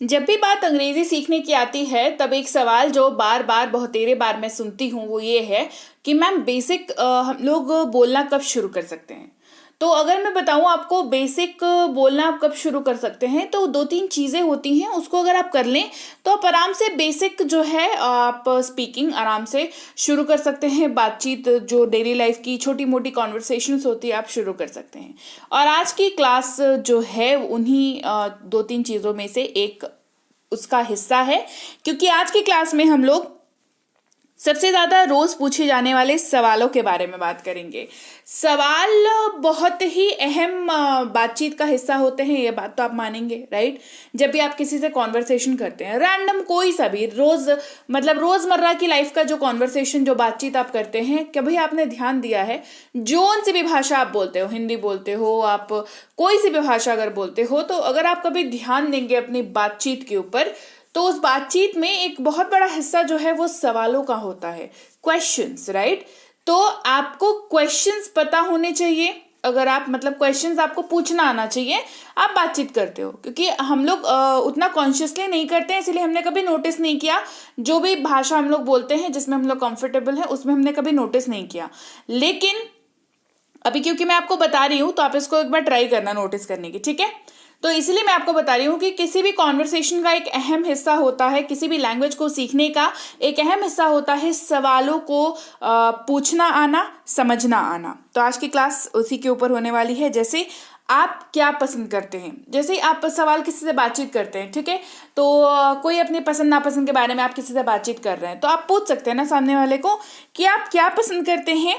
जब भी बात अंग्रेजी सीखने की आती है तब एक सवाल जो बार बार बहुतेरे बार मैं सुनती हूँ वो ये है कि मैम बेसिक हम लोग बोलना कब शुरू कर सकते हैं। तो अगर मैं बताऊँ आपको बेसिक बोलना आप कब शुरू कर सकते हैं तो दो तीन चीज़ें होती हैं, उसको अगर आप कर लें तो आप आराम से बेसिक जो है आप स्पीकिंग आराम से शुरू कर सकते हैं। बातचीत जो डेली लाइफ की छोटी मोटी कॉन्वर्सेशंस होती है आप शुरू कर सकते हैं। और आज की क्लास जो है उन्हीं दो तीन चीज़ों में से एक उसका हिस्सा है, क्योंकि आज की क्लास में हम लोग सबसे ज़्यादा रोज़ पूछे जाने वाले सवालों के बारे में बात करेंगे। सवाल बहुत ही अहम बातचीत का हिस्सा होते हैं, ये बात तो आप मानेंगे, राइट। जब भी आप किसी से कॉन्वर्सेशन करते हैं, रैंडम कोई सा भी रोज़मर्रा की लाइफ का जो कॉन्वर्सेशन जो बातचीत आप करते हैं, कभी आपने ध्यान दिया है जोन सी भी भाषा आप बोलते हो, हिंदी बोलते हो, आप कोई सी भी भाषा अगर बोलते हो, तो अगर आप कभी ध्यान देंगे अपनी बातचीत के ऊपर तो उस बातचीत में एक बहुत बड़ा हिस्सा जो है वो सवालों का होता है, क्वेश्चंस, राइट। तो आपको क्वेश्चंस पता होने चाहिए। अगर आप क्वेश्चंस आपको पूछना आना चाहिए, आप बातचीत करते हो, क्योंकि हम लोग उतना कॉन्शियसली नहीं करते हैं, इसलिए हमने कभी नोटिस नहीं किया। जो भी भाषा हम लोग बोलते हैं जिसमें हम लोग कंफर्टेबल है उसमें हमने कभी नोटिस नहीं किया। लेकिन अभी क्योंकि मैं आपको बता रही हूँ तो आप इसको एक बार ट्राई करना नोटिस करने की, ठीक है। तो इसलिए मैं आपको बता रही हूँ कि किसी भी कॉन्वर्सेशन का एक अहम हिस्सा होता है, किसी भी लैंग्वेज को सीखने का एक अहम हिस्सा होता है सवालों को पूछना आना, समझना आना। तो आज की क्लास उसी के ऊपर होने वाली है। जैसे आप क्या पसंद करते हैं, जैसे आप सवाल किसी से बातचीत करते हैं, ठीक है, तो कोई अपनी पसंद नापसंद के बारे में आप किसी से बातचीत कर रहे हैं, तो आप पूछ सकते हैं ना सामने वाले को कि आप क्या पसंद करते हैं,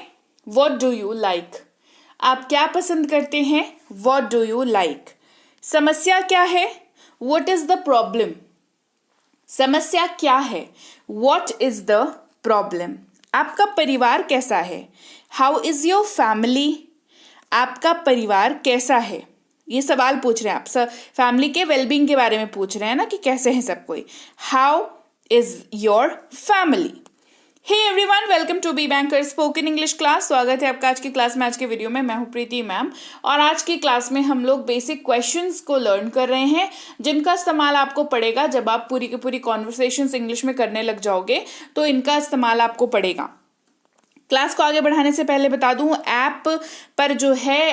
व्हाट डू यू लाइक। आप क्या पसंद करते हैं, व्हाट डू यू लाइक। समस्या क्या है, व्हाट इज द प्रॉब्लम। समस्या क्या है, व्हाट इज द प्रॉब्लम। आपका परिवार कैसा है, हाउ इज योर फैमिली। आपका परिवार कैसा है, ये सवाल पूछ रहे हैं आप, फैमिली के वेलबींग के बारे में पूछ रहे हैं ना कि कैसे हैं सब कोई। How is your family. Hey everyone, welcome to Be Banker spoken English class. स्वागत है आपका आज की क्लास में। आज के वीडियो में मैं हूं प्रीति मैम, और आज की क्लास में हम लोग बेसिक क्वेश्चंस को लर्न कर रहे हैं, जिनका इस्तेमाल आपको पड़ेगा जब आप पूरी की पूरी कॉन्वर्सेशंस इंग्लिश में करने लग जाओगे, तो इनका इस्तेमाल आपको पड़ेगा। क्लास को आगे बढ़ाने से पहले बता दूं, ऐप पर जो है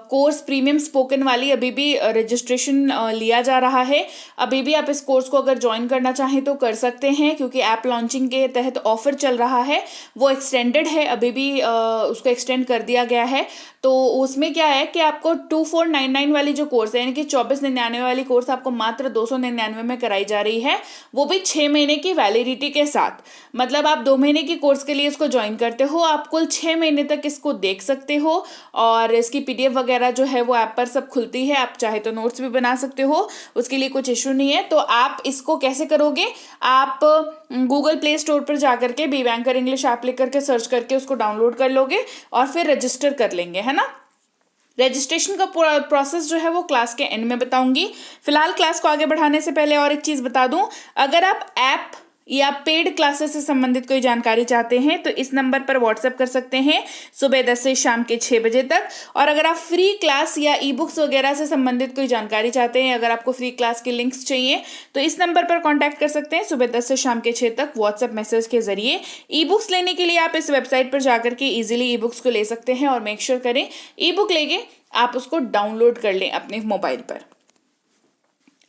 कोर्स प्रीमियम स्पोकन वाली अभी भी रजिस्ट्रेशन लिया जा रहा है। अभी भी आप इस कोर्स को अगर ज्वाइन करना चाहें तो कर सकते हैं, क्योंकि ऐप लॉन्चिंग के तहत ऑफर चल रहा है, वो एक्सटेंडेड है, अभी भी उसको एक्सटेंड कर दिया गया है। तो उसमें क्या है कि आपको 2499 वाली जो कोर्स है, यानी कि 2499 वाली कोर्स आपको मात्र 299 में कराई जा रही है, वो भी 6 महीने की वैलिडिटी के साथ। मतलब आप 2 महीने की कोर्स के लिए इसको ज्वाइन करते हो, आप कुल 6 महीने तक इसको देख सकते हो, और इसकी PDF वगैरह जो है वो ऐप पर सब खुलती है। आप चाहे तो नोट्स भी बना सकते हो, उसके लिए कुछ इशू नहीं है। तो आप इसको कैसे करोगे, आप गूगल प्ले स्टोर पर जाकर के बी बैंकर इंग्लिश ऐप लिख करके सर्च करके उसको डाउनलोड कर लोगे और फिर रजिस्टर कर लेंगे, है ना। रजिस्ट्रेशन का प्रोसेस जो है वो क्लास के एंड में बताऊंगी। फिलहाल क्लास को आगे बढ़ाने से पहले और एक चीज बता दूं, अगर आप ऐप या पेड क्लासेस से संबंधित कोई जानकारी चाहते हैं तो इस नंबर पर व्हाट्सएप कर सकते हैं सुबह 10 से शाम के 6 बजे तक। और अगर आप फ्री क्लास या ई बुक्स वगैरह से संबंधित कोई जानकारी चाहते हैं, अगर आपको फ्री क्लास के लिंक्स चाहिए तो इस नंबर पर कांटेक्ट कर सकते हैं सुबह 10 से शाम के 6 तक व्हाट्सएप मैसेज के जरिए। ई बुक्स लेने के लिए आप इस वेबसाइट पर जाकर के ईजिली ई बुक्स को ले सकते हैं, और मेक श्योर करें ई बुक लेके आप उसको डाउनलोड कर लें अपने मोबाइल पर।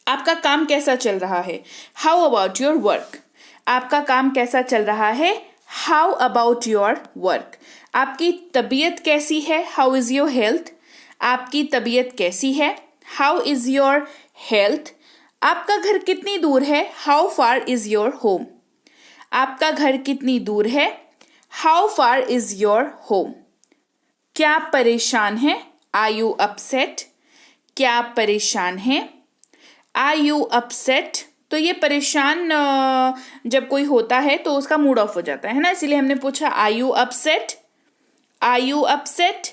आपका काम कैसा चल रहा है, हाउ अबाउट योर वर्क। आपका काम कैसा चल रहा है, हाउ अबाउट योर वर्क। आपकी तबीयत कैसी है, हाउ इज योर हेल्थ। आपकी तबीयत कैसी है, हाउ इज योर हेल्थ। आपका घर कितनी दूर है, how far is your home. आपका घर कितनी दूर है, how far is your home. क्या आप परेशान हैं, आर यू अपसेट। क्या आप परेशान हैं, आर यू अपसेट। तो ये परेशान जब कोई होता है तो उसका मूड ऑफ हो जाता है ना, इसीलिए हमने पूछा are you upset. Are you upset,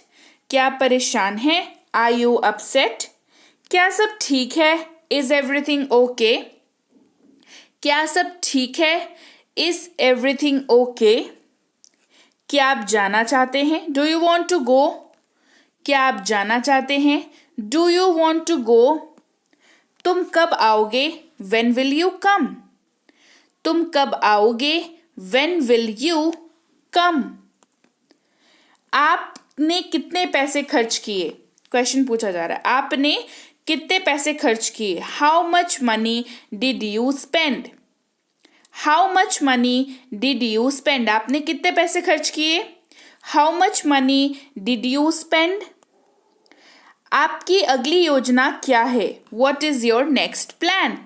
क्या परेशान है, आर यू अपसेट। क्या सब ठीक है, इज एवरीथिंग ओके। क्या सब ठीक है, इज एवरीथिंग ओके। क्या आप जाना चाहते हैं, do you want to go. क्या आप जाना चाहते हैं, do you want to go. तुम कब आओगे, When will you come? तुम कब आओगे? When will you come? आपने कितने पैसे खर्च किए? क्वेश्चन पूछा जा रहा है, आपने कितने पैसे खर्च किए? How much money did you spend? How much money did you spend? आपने कितने पैसे खर्च किए? How much money did you spend? आपकी अगली योजना क्या है? What is your next plan?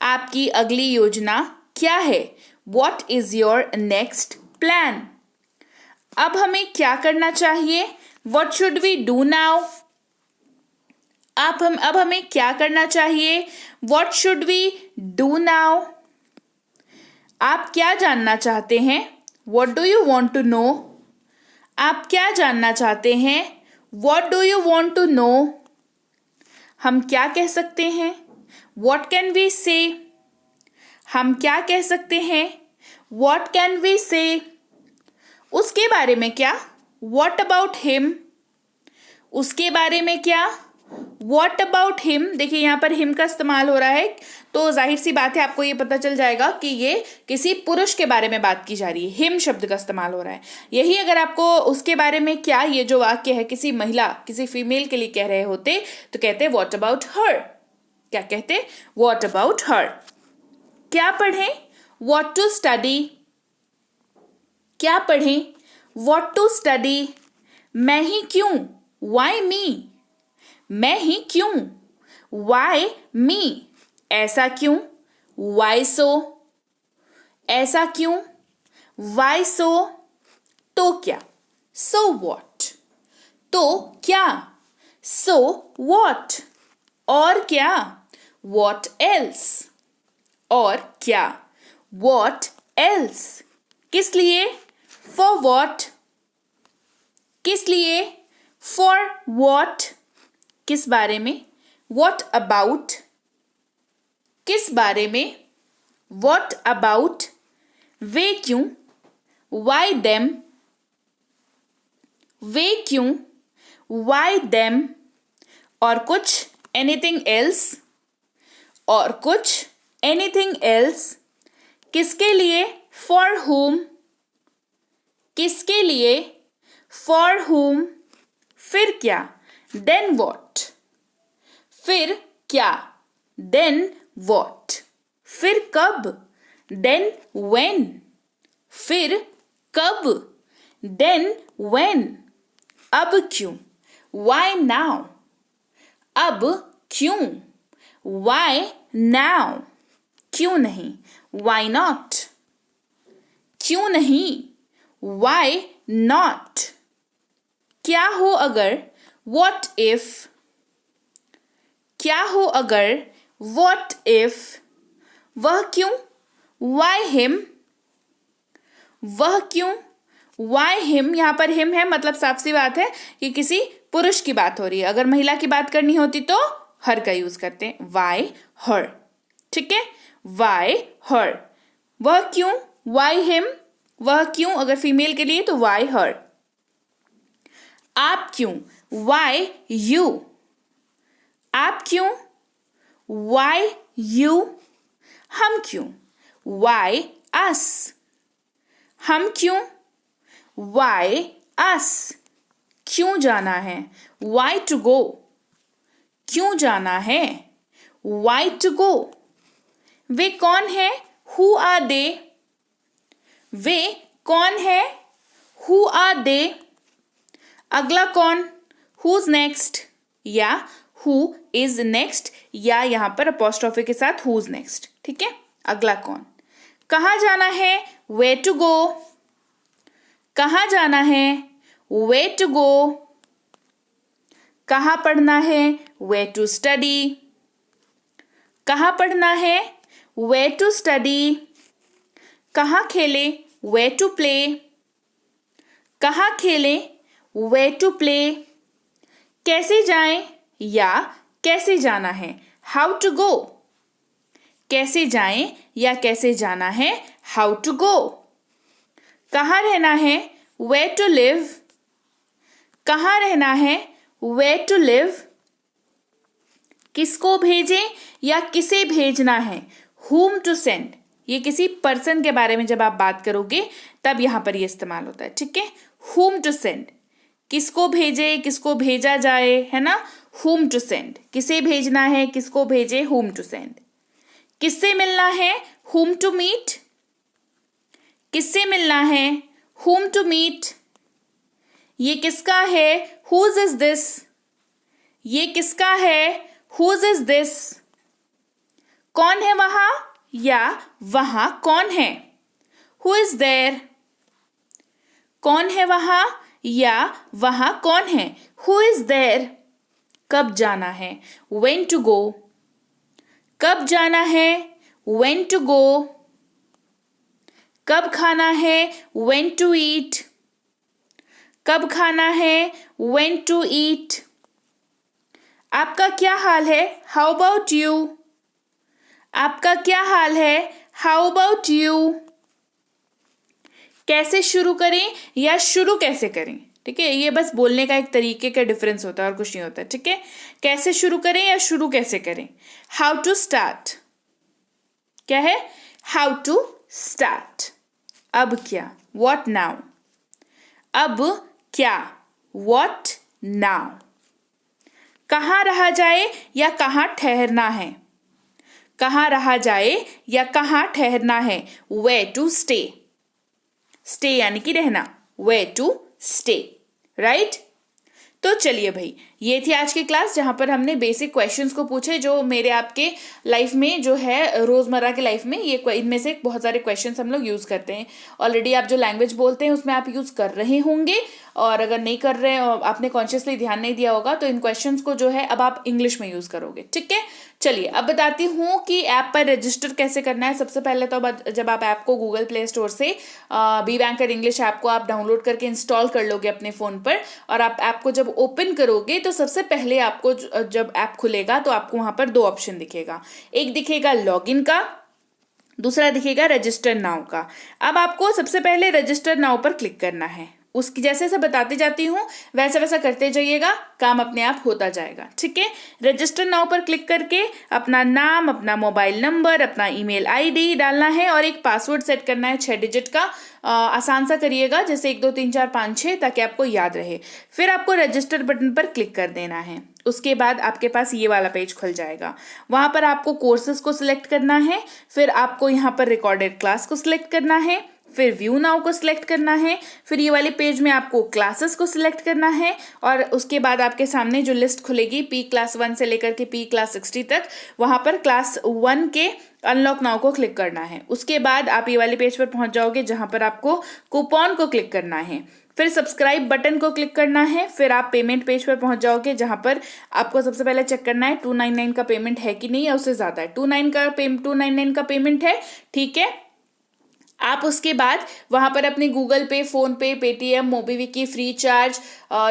आपकी अगली योजना क्या है? What is your next plan? अब हमें क्या करना चाहिए? What should we do now? अब हमें क्या करना चाहिए? What should we do now? आप क्या जानना चाहते हैं? What do you want to know? आप क्या जानना चाहते हैं? What do you want to know? हम क्या कह सकते हैं? वॉट कैन वी से? हम क्या कह सकते हैं? वॉट कैन वी से? उसके बारे में क्या? What about him? उसके बारे में क्या? What about him? देखिए यहाँ पर हिम का इस्तेमाल हो रहा है, तो जाहिर सी बात है आपको ये पता चल जाएगा कि ये किसी पुरुष के बारे में बात की जा रही है। हिम शब्द का इस्तेमाल हो रहा है। यही अगर आपको उसके बारे में क्या, ये जो वाक्य है किसी महिला, किसी फीमेल के लिए कह रहे होते तो कहते वॉट अबाउट हर। क्या कहते? What about her. क्या पढ़ें? What to study. क्या पढ़ें? What to study. मैं ही क्यों? Why me. मैं ही क्यों? Why me. ऐसा क्यों? Why so. ऐसा क्यों? Why so. तो क्या? So what. तो क्या? So what. और क्या? What else. और क्या? What else. किस लिए? For what. किस लिए? For what. किस बारे में? What about. किस बारे में? What about. वे क्यों? Why them. वे क्यों? Why them. और कुछ? Anything else. और कुछ? Anything else. किसके लिए? फॉर हुम। किसके लिए? For whom. फिर क्या? Then what. फिर क्या? Then what. फिर कब? Then when. फिर कब? Then when. अब क्यों? Why now. अब क्यों? Why now. क्यों नहीं? Why not. क्यों नहीं? Why not. क्या हो अगर? What if. क्या हो अगर? What if. वह क्यों? Why him. वह क्यों? Why him. यहाँ पर हिम है, मतलब साफ सी बात है कि किसी पुरुष की बात हो रही है। अगर महिला की बात करनी होती तो हर का यूज करते हैं, वाई हर। ठीक है, वाई हर। वह क्यों? Why him. वह क्यों अगर फीमेल के लिए तो वाई हर। आप क्यों? Why you. आप क्यों? Why you. हम क्यों? Why us. हम क्यों? Why us. क्यों जाना है? Why to go. क्यों जाना है? वाई टू गो। वे कौन है? हु आर दे। वे कौन है? Who are they. अगला कौन? हुज नेक्स्ट या हु इज नेक्स्ट, या यहां पर अपोस्ट्रोफी के साथ हुज नेक्स्ट। ठीक है, अगला कौन? कहाँ जाना है? Way to go. कहाँ जाना है? Way to go. कहाँ पढ़ना है? Way to study. कहाँ पढ़ना है? Way to study. कहाँ खेले? Way to play. कहाँ खेले? Way to play. कैसे जाएं या कैसे जाना है? How to go. कैसे जाएं या कैसे जाना है? How to go. कहाँ रहना है? Way to live. कहाँ रहना है? Way to live. किसको भेजें या किसे भेजना है, whom to send, ये किसी पर्सन के बारे में जब आप बात करोगे तब यहां पर ये इस्तेमाल होता है, ठीक है। whom to send, किसको भेजे, किसको भेजा जाए, है ना, whom to send, किसे भेजना है, किसको भेजे, whom to send। किससे मिलना है, whom to meet, किससे मिलना है, whom to meet। ये किसका है, whose is this, ये किसका है, whose is this। कौन है वहां या वहां कौन है, who is there। कौन है वहां या वहां कौन है, who is there। कब जाना है, when to go, कब जाना है, when to go। कब खाना है, when to eat, कब खाना है, when to eat। आपका क्या हाल है, how about you, आपका क्या हाल है, how about you। कैसे शुरू करें या शुरू कैसे करें, ठीक है, ये बस बोलने का एक तरीके का डिफरेंस होता है और कुछ नहीं होता, ठीक है। कैसे शुरू करें या शुरू कैसे करें। हाउ टू स्टार्ट, क्या है, हाउ टू स्टार्ट। अब क्या, व्हाट नाउ, अब क्या, व्हाट नाउ। कहाँ रहा जाए या कहाँ ठहरना है, कहाँ रहा जाए या कहाँ ठहरना है, where to stay, stay यानी कि रहना, where to stay, राइट। तो चलिए भाई, ये थी आज की क्लास जहां पर हमने बेसिक क्वेश्चंस को पूछे जो मेरे आपके लाइफ में जो है रोजमर्रा के लाइफ में ये इनमें से बहुत सारे क्वेश्चंस हम लोग यूज करते हैं। ऑलरेडी आप जो लैंग्वेज बोलते हैं उसमें आप यूज कर रहे होंगे, और अगर नहीं कर रहे हैं और आपने कॉन्शियसली ध्यान नहीं दिया होगा तो इन क्वेश्चंस को जो है अब आप इंग्लिश में यूज करोगे, ठीक है। चलिए अब बताती हूँ कि ऐप पर रजिस्टर कैसे करना है। सबसे पहले तो जब आप ऐप को गूगल प्ले स्टोर से बी बैंकर इंग्लिश ऐप को आप डाउनलोड करके इंस्टॉल कर लोगे अपने फोन पर, और आप ऐप को जब ओपन करोगे तो सबसे पहले आपको जब ऐप खुलेगा तो आपको वहां पर दो ऑप्शन दिखेगा, एक दिखेगा लॉगिन का, दूसरा दिखेगा रजिस्टर नाउ का। अब आपको सबसे पहले रजिस्टर नाउ पर क्लिक करना है। उसकी जैसे जैसे बताती जाती हूँ वैसा वैसा करते जाइएगा, काम अपने आप होता जाएगा, ठीक है। रजिस्टर नाउ पर क्लिक करके अपना नाम, अपना मोबाइल नंबर, अपना ईमेल आईडी डालना है और एक पासवर्ड सेट करना है 6 डिजिट का। आसान सा करिएगा, जैसे 1 2 3 4 5 6, ताकि आपको याद रहे। फिर आपको रजिस्टर बटन पर क्लिक कर देना है। उसके बाद आपके पास ये वाला पेज खुल जाएगा। वहां पर आपको कोर्सेज को सिलेक्ट करना है, फिर आपको यहाँ पर रिकॉर्डेड क्लास को सिलेक्ट करना है, फिर व्यू नाउ को सिलेक्ट करना है, फिर ये वाले पेज में आपको क्लासेस को सिलेक्ट करना है, और उसके बाद आपके सामने जो लिस्ट खुलेगी पी क्लास 1 से लेकर के पी क्लास 60 तक, वहां पर क्लास 1 के अनलॉक नाउ को क्लिक करना है। उसके बाद आप ये वाले पेज पर पहुंच जाओगे जहां पर आपको कूपन को क्लिक करना है, फिर सब्सक्राइब बटन को क्लिक करना है, फिर आप पेमेंट पेज पर पहुंच जाओगे जहां पर आपको सबसे पहले चेक करना है 299 का पेमेंट है कि नहीं, या उससे ज्यादा है। 299 का पेमेंट है, ठीक है। आप उसके बाद वहां पर अपने Google pay, phone pay, Paytm, MobiKwik, free charge,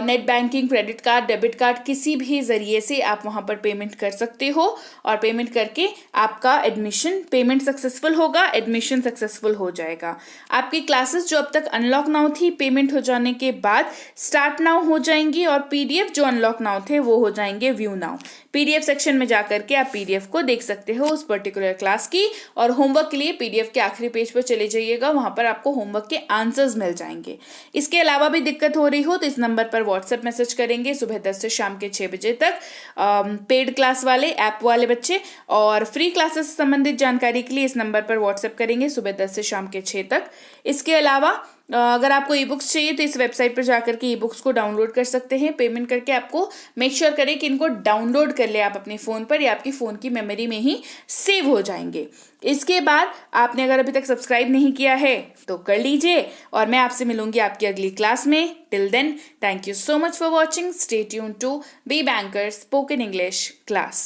net banking, credit card, debit card, किसी भी जरिए से आप वहां पर पेमेंट कर सकते हो, और पेमेंट करके आपका एडमिशन, पेमेंट सक्सेसफुल होगा, एडमिशन सक्सेसफुल हो जाएगा। आपकी क्लासेस जो अब तक अनलॉक नाउ थी, पेमेंट हो जाने के बाद स्टार्ट नाउ हो जाएंगी, और पीडीएफ जो अनलॉक नाउ थे वो हो जाएंगे व्यू नाउ। पीडीएफ सेक्शन में जाकर के आप पीडीएफ को देख सकते हो उस पर्टिकुलर क्लास की, और होमवर्क के लिए पीडीएफ के आखिरी पेज पर चले जाइएगा, वहां पर आपको होमवर्क के आंसर्स मिल जाएंगे। इसके अलावा भी दिक्कत हो रही हो तो इस नंबर पर व्हाट्सएप मैसेज करेंगे सुबह 10 से शाम के 6 बजे तक। पेड क्लास वाले, ऐप वाले बच्चे, और फ्री क्लासेस से संबंधित जानकारी के लिए इस नंबर पर व्हाट्सएप करेंगे सुबह 10 से शाम के 6 तक। इसके अलावा अगर आपको ई बुक्स चाहिए तो इस वेबसाइट पर जाकर के ई बुक्स को डाउनलोड कर सकते हैं। पेमेंट करके आपको मेक श्योर करें कि इनको डाउनलोड कर ले आप अपने फ़ोन पर, या आपकी फ़ोन की मेमोरी में ही सेव हो जाएंगे। इसके बाद आपने अगर अभी तक सब्सक्राइब नहीं किया है तो कर लीजिए, और मैं आपसे मिलूंगी आपकी अगली क्लास में। Till then, thank you so much for watching. Stay tuned to Be Banker spoken English class.